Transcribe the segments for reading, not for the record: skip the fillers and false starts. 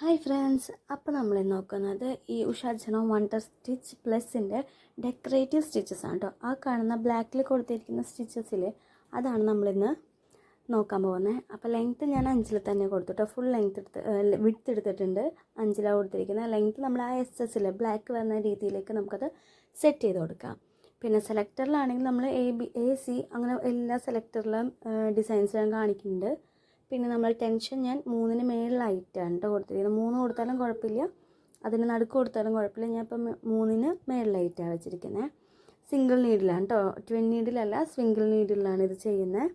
Hi friends, അപ്പോൾ നമ്മൾ നോക്കുന്നത് ഈ ഉഷ വണ്ടർ സ്റ്റിച്ച് പ്ലസിൻ്റെ ഡെക്കറേറ്റീവ് സ്റ്റിച്ചസ് ആണ് കേട്ടോ. ആ കാണുന്ന ബ്ലാക്കിൽ കൊടുത്തിരിക്കുന്ന സ്റ്റിച്ചസിൽ അതാണ് നമ്മളിന്ന് നോക്കാൻ പോകുന്നത്. അപ്പോൾ ലെങ്ത്ത് ഞാൻ 5 തന്നെ കൊടുത്തിട്ടോ. ഫുൾ ലെങ്ത്ത് വിഡ്ത്ത് എടുത്തിട്ടുണ്ട്. 5 കൊടുത്തിരിക്കുന്നത്. ലെങ്ത്ത് നമ്മൾ ആ SS ബ്ലാക്ക് വരുന്ന രീതിയിലേക്ക് നമുക്കത് സെറ്റ് ചെയ്ത് കൊടുക്കാം. പിന്നെ സെലക്ടറിലാണെങ്കിൽ നമ്മൾ A, C അങ്ങനെ എല്ലാ സെലക്ടറിലും ഡിസൈൻസ് ഞാൻ കാണിക്കുന്നുണ്ട്. പിന്നെ നമ്മൾ ടെൻഷൻ ഞാൻ 3-ന് മേളിലായിട്ടാണ് കേട്ടോ കൊടുത്തിരിക്കുന്നത്. 3 കൊടുത്താലും കുഴപ്പമില്ല, അതിന് നടുക്ക് കൊടുത്താലും കുഴപ്പമില്ല. ഞാൻ ഇപ്പം 3-ന് മേളിലായിട്ടാണ് വെച്ചിരിക്കുന്നത്. സിംഗിൾ നീഡിലാണ് കേട്ടോ, ട്വിൻ നീഡിലല്ല, സിംഗിൾ നീഡിലാണ് ഇത് ചെയ്യുന്നത്.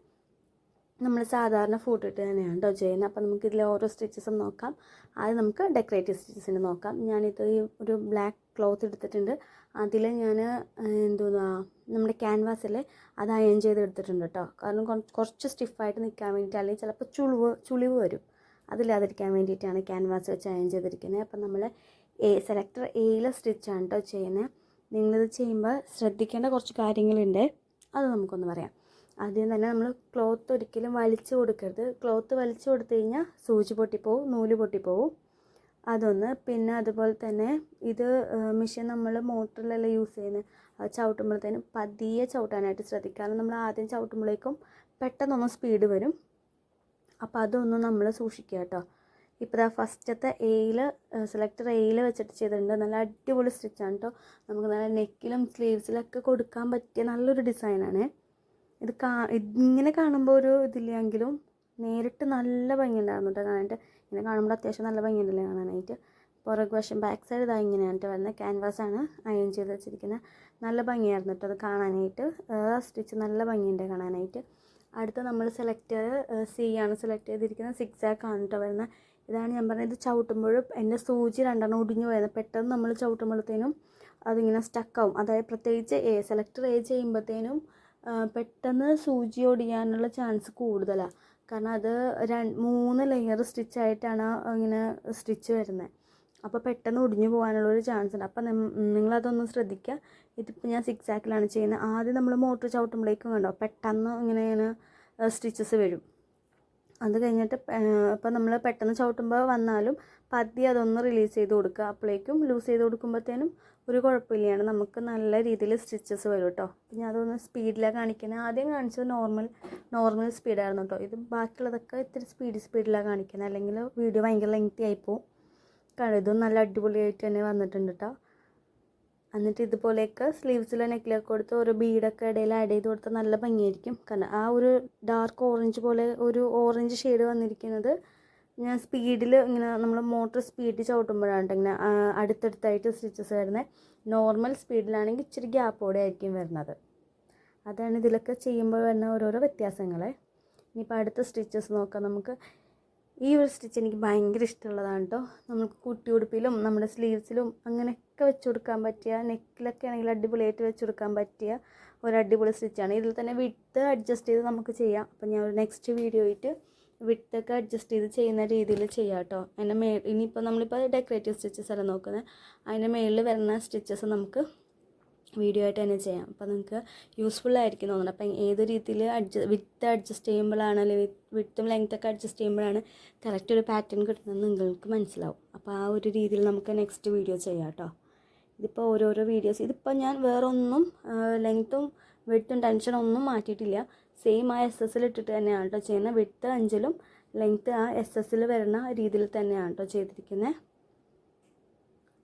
നമ്മൾ സാധാരണ ഫൂട്ടിട്ട് തന്നെയാണ് കേട്ടോ ചെയ്യുന്നത്. അപ്പോൾ നമുക്ക് ഇതിൽ ഓരോ സ്റ്റിച്ചസും നോക്കാം. ആദ്യം നമുക്ക് ഡെക്കറേറ്റീവ് സ്റ്റിച്ചസിന് നോക്കാം. ഞാനിത് ഒരു ബ്ലാക്ക് ക്ലോത്ത് എടുത്തിട്ടുണ്ട്. അതിൽ ഞാൻ നമ്മുടെ ക്യാൻവാസിൽ അത് അയൺ ചെയ്ത് എടുത്തിട്ടുണ്ട് കേട്ടോ. കാരണം കുറച്ച് സ്റ്റിഫായിട്ട് നിൽക്കാൻ വേണ്ടിയിട്ട്, അല്ലെങ്കിൽ ചിലപ്പോൾ ചുളിവ് വരും. അതില്ലാതിരിക്കാൻ വേണ്ടിയിട്ടാണ് ക്യാൻവാസ് വെച്ച് അയൺ ചെയ്തിരിക്കുന്നത്. അപ്പം നമ്മൾ സെലക്ടർ എയിലെ സ്റ്റിച്ചാണ് കേട്ടോ ചെയ്യുന്നത്. നിങ്ങളിത് ചെയ്യുമ്പോൾ ശ്രദ്ധിക്കേണ്ട കുറച്ച് കാര്യങ്ങളുണ്ട്, അത് നമുക്കൊന്ന് പറയാം. ആദ്യം തന്നെ നമ്മൾ ക്ലോത്ത് ഒരിക്കലും വലിച്ചു കൊടുക്കരുത്. ക്ലോത്ത് വലിച്ചു കൊടുത്തു കഴിഞ്ഞാൽ സൂചി പൊട്ടിപ്പോവും, നൂല് പൊട്ടിപ്പോവും. അതൊന്ന്. പിന്നെ അതുപോലെ തന്നെ ഇത് മെഷീൻ നമ്മൾ മോട്ടറിലല്ല യൂസ് ചെയ്യുന്നത്. അത് ചവിട്ടുമ്പോഴത്തേനും പതിയെ ചവിട്ടാനായിട്ട് ശ്രദ്ധിക്കുക. കാരണം നമ്മൾ ആദ്യം ചവിട്ടുമ്പോഴേക്കും പെട്ടെന്നൊന്ന് സ്പീഡ് വരും. അപ്പോൾ അതൊന്നും നമ്മൾ സൂക്ഷിക്കുക കേട്ടോ. ഇപ്പോൾ ഫസ്റ്റത്തെ സെലക്ടർ എയിൽ വെച്ചിട്ട് ചെയ്തിട്ടുണ്ട്. നല്ല അടിപൊളി സ്റ്റിച്ചാണ് കേട്ടോ. നമുക്ക് നല്ല നെക്കിലും സ്ലീവ്സിലൊക്കെ കൊടുക്കാൻ പറ്റിയ നല്ലൊരു ഡിസൈനാണ്. ഇങ്ങനെ കാണുമ്പോൾ ഒരു ഇതില്ലെങ്കിലും നേരിട്ട് നല്ല ഭംഗിയുണ്ടായിരുന്നു കേട്ടോ കാണാനായിട്ട്. ഇങ്ങനെ കാണുമ്പോൾ അത്യാവശ്യം നല്ല ഭംഗിയുണ്ടല്ലേ കാണാനായിട്ട്. പുറകു വശം ബാക്ക് സൈഡ് ഇതാ ഇങ്ങനെയാണ് കേട്ടോ വരുന്നത്. ക്യാൻവാസാണ് അയൺ ചെയ്ത് വെച്ചിരിക്കുന്നത്. നല്ല ഭംഗിയായിരുന്നു കേട്ടോ അത് കാണാനായിട്ട്. സ്റ്റിച്ച് നല്ല ഭംഗിയുണ്ട് കാണാനായിട്ട്. അടുത്ത നമ്മൾ C ആണ് സെലക്ട് ചെയ്തിരിക്കുന്നത്. 6 ആണ് കേട്ടോ വരുന്നത്. ഇതാണ് ഞാൻ പറഞ്ഞത്. ഇത് ചവിട്ടുമ്പോഴും എൻ്റെ സൂചി 2 ഒടിഞ്ഞു പോയത്. പെട്ടെന്ന് നമ്മൾ ചവിട്ടുമ്പോഴത്തേനും അതിങ്ങനെ സ്റ്റക്കാവും. അതായത് പ്രത്യേകിച്ച് സെലക്ടർ ചെയ്യുമ്പോഴത്തേനും പെട്ടെന്ന് സൂചി ഒടിയാനുള്ള ചാൻസ് കൂടുതലാണ്. കാരണം അത് 3 ലെയർ സ്റ്റിച്ചായിട്ടാണ് ഇങ്ങനെ സ്റ്റിച്ച് വരുന്നത്. അപ്പോൾ പെട്ടെന്ന് ഒടിഞ്ഞു പോകാനുള്ളൊരു ചാൻസ് ഉണ്ട്. അപ്പം നിങ്ങളതൊന്ന് ശ്രദ്ധിക്കുക. ഇതിപ്പോൾ ഞാൻ 6 ചെയ്യുന്നത്. ആദ്യം നമ്മൾ മോട്ടർ ചവിട്ടുമ്പോഴേക്കും കണ്ടോ പെട്ടെന്ന് ഇങ്ങനെ സ്റ്റിച്ചസ് വരും. അത് കഴിഞ്ഞിട്ട് ഇപ്പം നമ്മൾ പെട്ടെന്ന് ചവിട്ടുമ്പോൾ വന്നാലും പതിയെ അതൊന്ന് റിലീസ് ചെയ്ത് കൊടുക്കുക. അപ്പോഴേക്കും ലൂസ് ചെയ്ത് കൊടുക്കുമ്പോഴത്തേനും ഒരു കുഴപ്പമില്ലാണ്, നമുക്ക് നല്ല രീതിയിൽ സ്റ്റിച്ചസ് വരും കേട്ടോ. അപ്പം ഞാൻ അതൊന്ന് സ്പീഡിലാണ് കാണിക്കുന്നത്. ആദ്യം കാണിച്ചത് നോർമൽ സ്പീഡായിരുന്നു കേട്ടോ. ഇത് ബാക്കിയുള്ളതൊക്കെ ഇത്തിരി സ്പീഡിലാണ് കാണിക്കുന്നത്, അല്ലെങ്കിൽ വീഡിയോ ഭയങ്കര ലെങ്തി ആയിപ്പോവും. കാരണം ഇതും നല്ല അടിപൊളിയായിട്ട് തന്നെ വന്നിട്ടുണ്ട് കേട്ടോ. എന്നിട്ട് ഇതുപോലെയൊക്കെ സ്ലീവ്സിൽ നെക്കിലൊക്കെ കൊടുത്ത് ഒരു ബീഡൊക്കെ ഇടയിൽ ആഡ് ചെയ്ത് കൊടുത്താൽ നല്ല ഭംഗിയായിരിക്കും. കാരണം ആ ഒരു ഡാർക്ക് ഓറഞ്ച് പോലെ ഒരു ഓറഞ്ച് ഷെയ്ഡ് വന്നിരിക്കുന്നത് ഞാൻ സ്പീഡിൽ ഇങ്ങനെ നമ്മൾ മോട്ടർ സ്പീഡിൽ ചവിട്ടുമ്പോഴാണ് ഇങ്ങനെ അടുത്തടുത്തായിട്ട് സ്റ്റിച്ചസ് വരുന്നത്. നോർമൽ സ്പീഡിലാണെങ്കിൽ ഇച്ചിരി ഗ്യാപ്പോടെ ആയിരിക്കും വരുന്നത്. അതാണ് ഇതിലൊക്കെ ചെയ്യുമ്പോൾ വരുന്ന ഓരോരോ വ്യത്യാസങ്ങളെ. ഇനിയിപ്പോൾ അടുത്ത സ്റ്റിച്ചസ് നോക്കാം നമുക്ക്. ഈ ഒരു സ്റ്റിച്ച് എനിക്ക് ഭയങ്കര ഇഷ്ടമുള്ളതാണ് കേട്ടോ. നമുക്ക് കുട്ടി ഉടുപ്പിലും നമ്മുടെ സ്ലീവ്സിലും അങ്ങനെയൊക്കെ വെച്ച് കൊടുക്കാൻ പറ്റിയ, നെക്കിലൊക്കെ ആണെങ്കിൽ അടിപൊളിയായിട്ട് വെച്ച് കൊടുക്കാൻ പറ്റിയ ഒരു അടിപൊളി സ്റ്റിച്ചാണ്. ഇതിൽ തന്നെ വിഡ്ത്ത് അഡ്ജസ്റ്റ് ചെയ്ത് നമുക്ക് ചെയ്യാം. അപ്പോൾ ഞാൻ ഒരു നെക്സ്റ്റ് വീഡിയോ ആയിട്ട് വിഡ്ത്തൊക്കെ അഡ്ജസ്റ്റ് ചെയ്ത് ചെയ്യുന്ന രീതിയിൽ ചെയ്യാം കേട്ടോ. അതിൻ്റെ ഇനിയിപ്പോൾ നമ്മളിപ്പോൾ ഡെക്കറേറ്റീവ് സ്റ്റിച്ചസ് അല്ല നോക്കുന്നത്, അതിൻ്റെ മേളിൽ വരുന്ന സ്റ്റിച്ചസ് നമുക്ക് വീഡിയോ ആയിട്ട് തന്നെ ചെയ്യാം. അപ്പോൾ നിങ്ങൾക്ക് യൂസ്ഫുൾ ആയിരിക്കും തോന്നുന്നത്. അപ്പം ഏത് രീതിയിൽ വിഡ്ത്ത് അഡ്ജസ്റ്റ് ചെയ്യുമ്പോഴാണ്, അല്ലെങ്കിൽ വിഡ്ത്തും ലെങ്ത്തൊക്കെ അഡ്ജസ്റ്റ് ചെയ്യുമ്പോഴാണ് കറക്റ്റ് ഒരു പാറ്റേൺ കിട്ടുന്നത് നിങ്ങൾക്ക് മനസ്സിലാവും. അപ്പോൾ ആ ഒരു രീതിയിൽ നമുക്ക് നെക്സ്റ്റ് വീഡിയോ ചെയ്യാം കേട്ടോ. ഇതിപ്പോൾ ഓരോരോ വീഡിയോസ്, ഇതിപ്പോൾ ഞാൻ വേറൊന്നും ലെങ്ത്തും വിഡ്ത്തും ടെൻഷനൊന്നും മാറ്റിയിട്ടില്ല. സെയിം ആ SS ഇട്ടിട്ട് തന്നെയാണ് കേട്ടോ ചെയ്യുന്നത്. വിഡ്ത്ത് 5-ലും ലെങ്ത്ത് ആ SS വരുന്ന രീതിയിൽ തന്നെയാണ് കേട്ടോ ചെയ്തിരിക്കുന്നത്.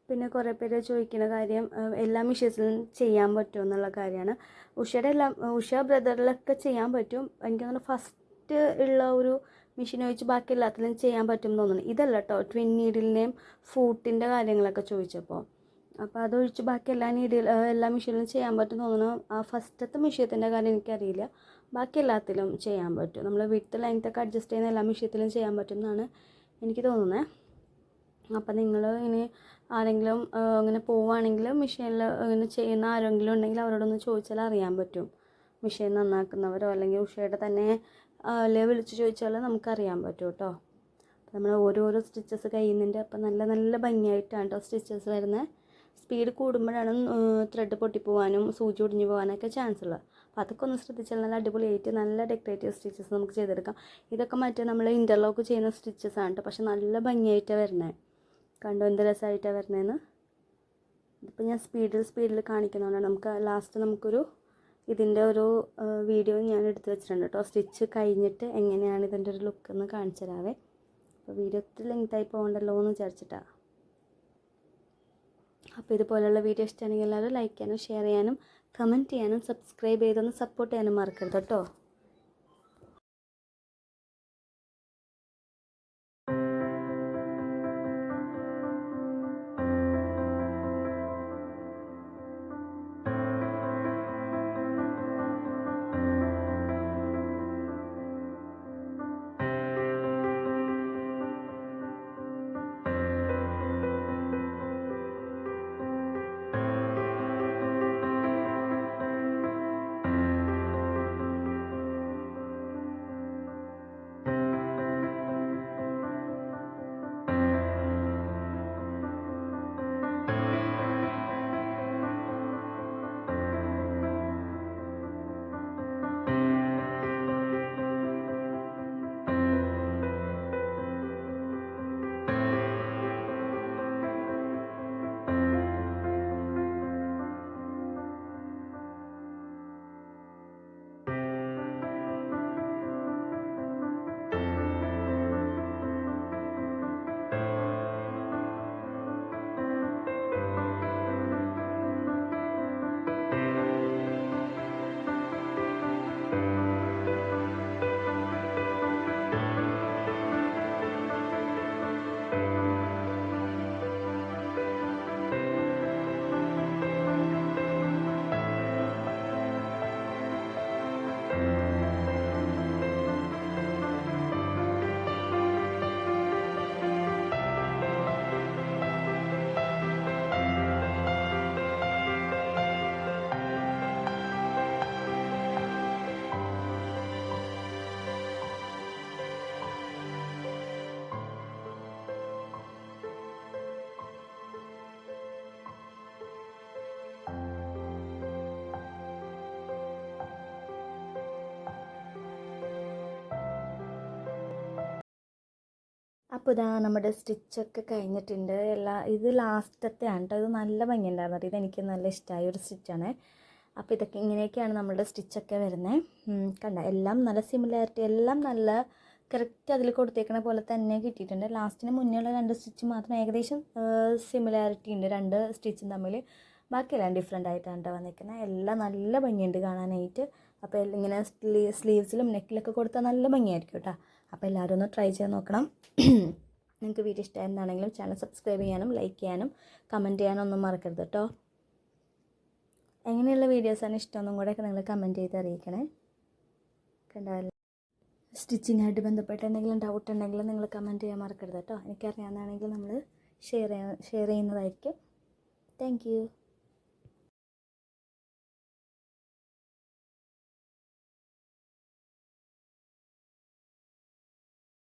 പിന്നെ കുറേ പേര് ചോദിക്കുന്ന കാര്യം എല്ലാ മെഷീൻസിലും ചെയ്യാൻ പറ്റുമോ എന്നുള്ള കാര്യമാണ്. ഉഷ ബ്രദറിലൊക്കെ ചെയ്യാൻ പറ്റും. എനിക്ക് തോന്നുന്നു ഫസ്റ്റ് ഉള്ള ഒരു മെഷീൻ ഒഴിച്ച് ബാക്കി എല്ലാത്തിലും ചെയ്യാൻ പറ്റും എന്ന് തോന്നുന്നു. ഇതല്ല കേട്ടോ, ട്വിൻ നീഡിലിൻ്റെയും ഫൂട്ടിൻ്റെ കാര്യങ്ങളൊക്കെ ചോദിച്ചപ്പോൾ. അപ്പോൾ അതൊഴിച്ച് ബാക്കി എല്ലാ മെഷീനിലും ചെയ്യാൻ പറ്റും തോന്നുന്നു. ആ ഫസ്റ്റത്തെ മെഷീനത്തിൻ്റെ കാര്യം എനിക്കറിയില്ല. ബാക്കി എല്ലാത്തിലും ചെയ്യാൻ പറ്റും. നമ്മൾ വിഡ്ത്ത് ലെങ്ത്തൊക്കെ അഡ്ജസ്റ്റ് ചെയ്യുന്ന എല്ലാ മെഷീനത്തിലും ചെയ്യാൻ പറ്റും എന്നാണ് എനിക്ക് തോന്നുന്നത്. അപ്പം നിങ്ങൾ ഇനി ആരെങ്കിലും അങ്ങനെ പോവുകയാണെങ്കിൽ മെഷീനിൽ ഇങ്ങനെ ചെയ്യുന്ന ആരെങ്കിലും ഉണ്ടെങ്കിൽ അവരോടൊന്ന് ചോദിച്ചാൽ അറിയാൻ പറ്റും. മെഷീൻ നന്നാക്കുന്നവരോ അല്ലെങ്കിൽ ഉഷയുടെ തന്നെ വിളിച്ച് ചോദിച്ചാൽ നമുക്കറിയാൻ പറ്റും കേട്ടോ. നമ്മൾ ഓരോരോ സ്റ്റിച്ചസ് കഴിയുന്നുണ്ട്. അപ്പം നല്ല നല്ല ഭംഗിയായിട്ടാണ് കേട്ടോ സ്റ്റിച്ചസ് വരുന്നത്. സ്പീഡ് കൂടുമ്പോഴാണ് ത്രെഡ് പൊട്ടിപ്പോവാനും സൂചി ഒടിഞ്ഞു പോകാനൊക്കെ ചാൻസ് ഉള്ളത്. അപ്പോൾ അതൊക്കെ ഒന്ന് ശ്രദ്ധിച്ചാൽ നല്ല അടിപൊളിയായിട്ട് നല്ല ഡെക്കറേറ്റീവ് സ്റ്റിച്ചസ് നമുക്ക് ചെയ്തെടുക്കാം. ഇതൊക്കെ മറ്റേ നമ്മൾ ഇൻ്റർലോക്ക് ചെയ്യുന്ന സ്റ്റിച്ചസ് ആണ് കേട്ടോ. പക്ഷെ നല്ല ഭംഗിയായിട്ടാണ് വരുന്നത്. കണ്ടോ എന്ത് രസമായിട്ടാണ് വരുന്നതെന്ന്. ഇതിപ്പോൾ ഞാൻ സ്പീഡിൽ കാണിക്കുന്നതുകൊണ്ടാണ്. നമുക്ക് ലാസ്റ്റ് നമുക്കൊരു ഇതിൻ്റെ ഒരു വീഡിയോ ഞാൻ എടുത്ത് വെച്ചിട്ടുണ്ട് കേട്ടോ, സ്റ്റിച്ച് കഴിഞ്ഞിട്ട് എങ്ങനെയാണ് ഇതിൻ്റെ ഒരു ലുക്ക് എന്ന് കാണിച്ചു തരാവേ. അപ്പോൾ വീഡിയോ ഒത്തിരി ലെങ്തായി പോകണ്ടല്ലോ എന്ന് വിചാരിച്ചിട്ടാണ്. അപ്പോൾ ഇതുപോലെയുള്ള വീഡിയോ ഇഷ്ടമാണെങ്കിൽ എല്ലാവരും ലൈക്ക് ചെയ്യാനും ഷെയർ ചെയ്യാനും കമൻറ്റ് ചെയ്യാനും സബ്സ്ക്രൈബ് ചെയ്തൊന്ന് സപ്പോർട്ട് ചെയ്യാനും മറക്കരുത് കേട്ടോ. അപ്പോൾ ഇതാ നമ്മുടെ സ്റ്റിച്ചൊക്കെ കഴിഞ്ഞിട്ടുണ്ട്. ഇത് ലാസ്റ്റത്തെ ആണ് കേട്ടോ. ഇത് നല്ല ഭംഗിയുണ്ടായിരുന്നു. ഇതെനിക്ക് നല്ല ഇഷ്ടമായ ഒരു സ്റ്റിച്ചാണ്. അപ്പോൾ ഇതൊക്കെ ഇങ്ങനെയൊക്കെയാണ് നമ്മുടെ സ്റ്റിച്ചൊക്കെ വരുന്നത്. കണ്ട എല്ലാം നല്ല സിമിലാരിറ്റി, എല്ലാം നല്ല കറക്റ്റ് അതിൽ കൊടുത്തേക്കണ പോലെ തന്നെ കിട്ടിയിട്ടുണ്ട്. ലാസ്റ്റിന് മുന്നേയുള്ള 2 സ്റ്റിച്ച് മാത്രം ഏകദേശം സിമിലാരിറ്റി ഉണ്ട് 2 സ്റ്റിച്ചും തമ്മിൽ. ബാക്കിയെല്ലാം ഡിഫറെൻ്റ് ആയിട്ടാണ് കേട്ടോ വന്നിരിക്കുന്നത്. എല്ലാം നല്ല ഭംഗിയുണ്ട് കാണാനായിട്ട്. അപ്പോൾ ഇങ്ങനെ സ്ലീവ്സിലും നെക്കിലൊക്കെ കൊടുത്താൽ നല്ല ഭംഗിയായിരിക്കും കേട്ടോ. അപ്പോൾ എല്ലാവരും ഒന്ന് ട്രൈ ചെയ്ത് നോക്കണം. നിങ്ങൾക്ക് വീഡിയോ ഇഷ്ടമായിരുന്നാണെങ്കിലും ചാനൽ സബ്സ്ക്രൈബ് ചെയ്യാനും ലൈക്ക് ചെയ്യാനും കമൻറ്റ് ചെയ്യാനും ഒന്നും മറക്കരുത് കേട്ടോ. എങ്ങനെയുള്ള വീഡിയോസാണ് ഇഷ്ടമെന്നും കൂടെയൊക്കെ നിങ്ങൾ കമൻറ്റ് ചെയ്ത് അറിയിക്കണേ. കണ്ടാൽ സ്റ്റിച്ചിങ്ങായിട്ട് ബന്ധപ്പെട്ട് എന്തെങ്കിലും ഡൗട്ട് ഉണ്ടെങ്കിൽ നിങ്ങൾ കമൻറ്റ് ചെയ്യാൻ മറക്കരുത് കേട്ടോ. എനിക്കറിയാവുന്നതാണെങ്കിൽ നമ്മൾ ഷെയർ ചെയ്യുന്നതായിരിക്കും. Thank you.